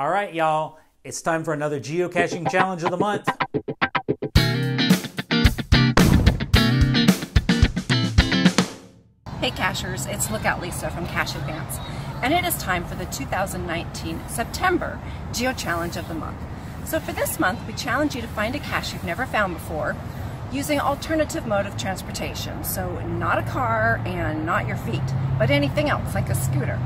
All right, y'all, it's time for another geocaching challenge of the month. Hey Cachers, it's Lookout Lisa from Cache Advance, and it is time for the 2019 September Geo Challenge of the month. So for this month, we challenge you to find a cache you've never found before using alternative mode of transportation. So not a car and not your feet, but anything else like a scooter,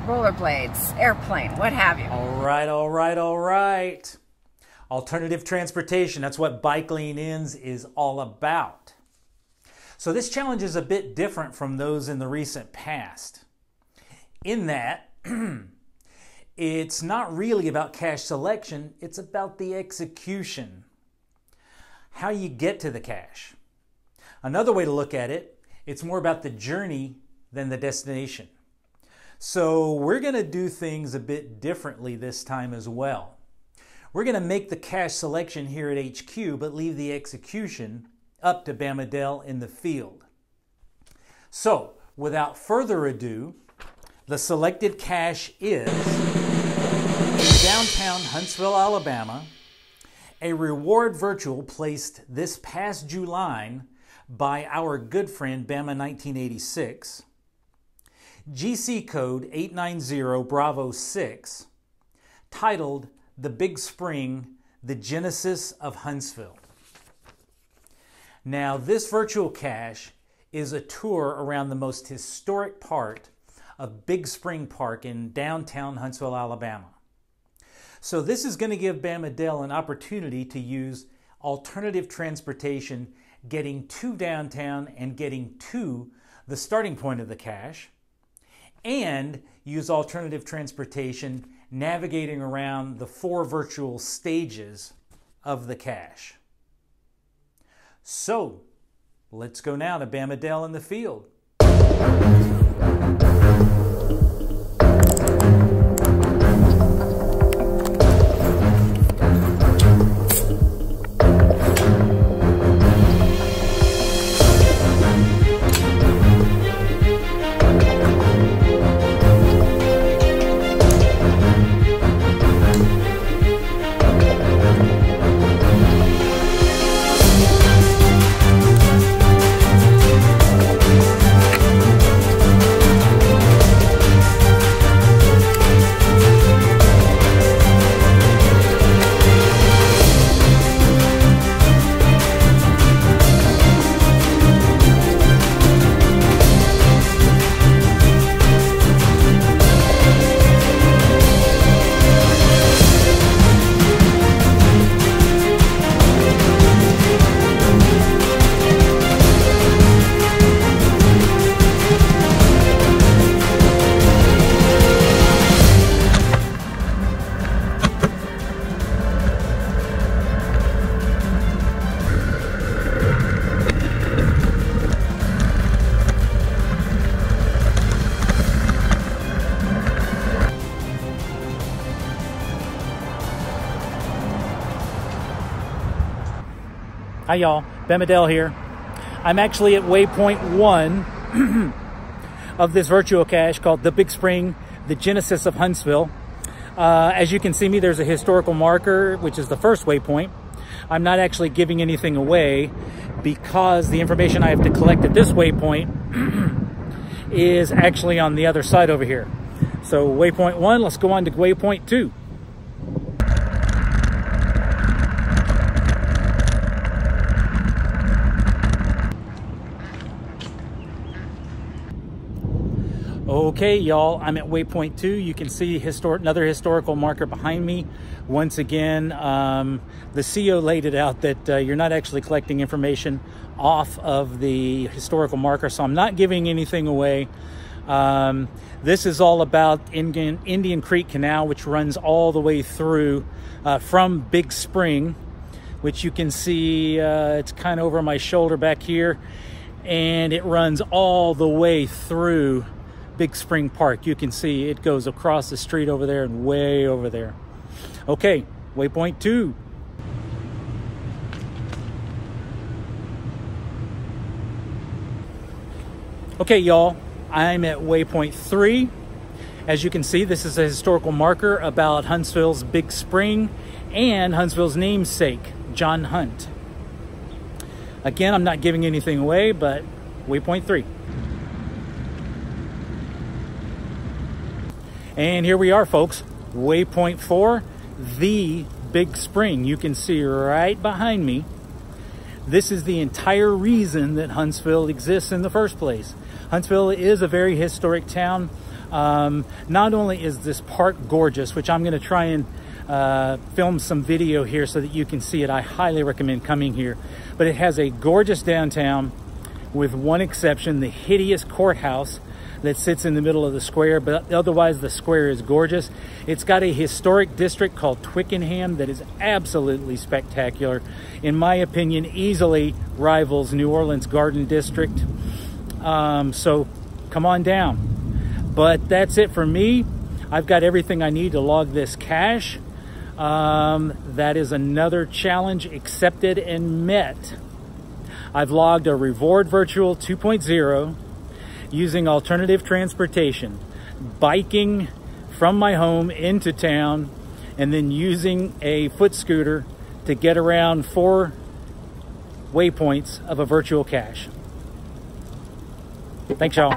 rollerblades, airplane, what have you. All right. Alternative transportation, that's what Bike Lane Inns is all about. So this challenge is a bit different from those in the recent past, in that it's not really about cache selection, it's about the execution, how you get to the cache. Another way to look at it, it's more about the journey than the destination. So we're going to do things a bit differently this time as well. We're going to make the cache selection here at HQ, but leave the execution up to bama.dell in the field. So without further ado, the selected cache is in downtown Huntsville, Alabama, a reward virtual placed this past July by our good friend Bama 1986, GC code 890 Bravo 6, titled The Big Spring, the Genesis of Huntsville. Now, this virtual cache is a tour around the most historic part of Big Spring Park in downtown Huntsville, Alabama. So this is going to give bama.dell an opportunity to use alternative transportation getting to downtown and getting to the starting point of the cache, and use alternative transportation navigating around the 4 virtual stages of the cache. So, let's go now to bama.dell in the field. Hi y'all, bama.dell here. I'm actually at waypoint 1 of this virtual cache called The Big Spring, the Genesis of Huntsville. As you can see me, there's a historical marker, which is the first waypoint. I'm not actually giving anything away because the information I have to collect at this waypoint is actually on the other side over here. So waypoint 1, let's go on to waypoint 2. Okay, y'all, I'm at waypoint 2. You can see another historical marker behind me. Once again, the CO laid it out that you're not actually collecting information off of the historical marker, so I'm not giving anything away. This is all about Indian Creek Canal, which runs all the way through from Big Spring, which you can see it's kind of over my shoulder back here, and it runs all the way through Big Spring Park. You can see it goes across the street over there and way over there. Okay, waypoint 2. Okay, y'all, I'm at waypoint 3, As you can see, this is a historical marker about Huntsville's big spring and Huntsville's namesake, John Hunt. Again, I'm not giving anything away, but waypoint 3. And here we are, folks. Waypoint 4, the big spring. You can see right behind me. This is the entire reason that Huntsville exists in the first place. Huntsville is a very historic town. Not only is this park gorgeous, which I'm going to try and film some video here so that you can see it. I highly recommend coming here. But it has a gorgeous downtown, with one exception, the hideous courthouse that sits in the middle of the square, but otherwise the square is gorgeous. It's got a historic district called Twickenham that is absolutely spectacular. In my opinion, easily rivals New Orleans Garden District. So come on down. But that's it for me. I've got everything I need to log this cache. That is another challenge accepted and met. I've logged a Reward Virtual 2.0 using alternative transportation, biking from my home into town, and then using a foot scooter to get around 4 waypoints of a virtual cache. Thanks, y'all.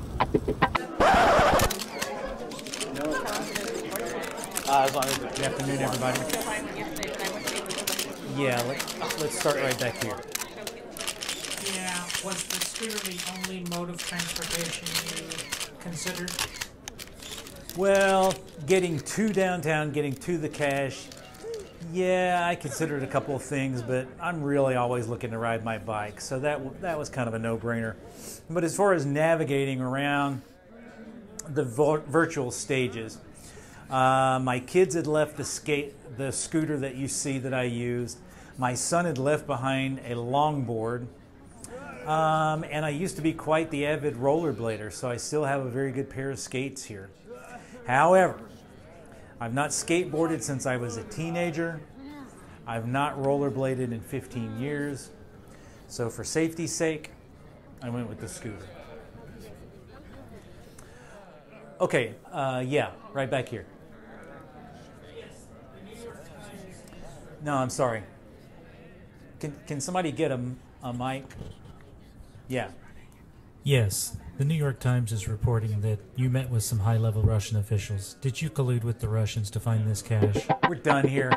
Good afternoon, everybody. Yeah, let's start right back here. Yeah, was the scooter the only mode of transportation you considered? Well, getting to downtown, getting to the cache, yeah, I considered a couple of things, but I'm really always looking to ride my bike, so that was kind of a no-brainer. But as far as navigating around the virtual stages, my kids had left the scooter that you see that I used. My son had left behind a longboard. And I used to be quite the avid rollerblader, so I still have a very good pair of skates here. However, I've not skateboarded since I was a teenager. I've not rollerbladed in 15 years. So for safety's sake, I went with the scooter. Okay, yeah, right back here. No, I'm sorry. Can somebody get a mic? Yeah. Yes, the New York Times is reporting that you met with some high-level Russian officials. Did you collude with the Russians to find this cache? We're done here.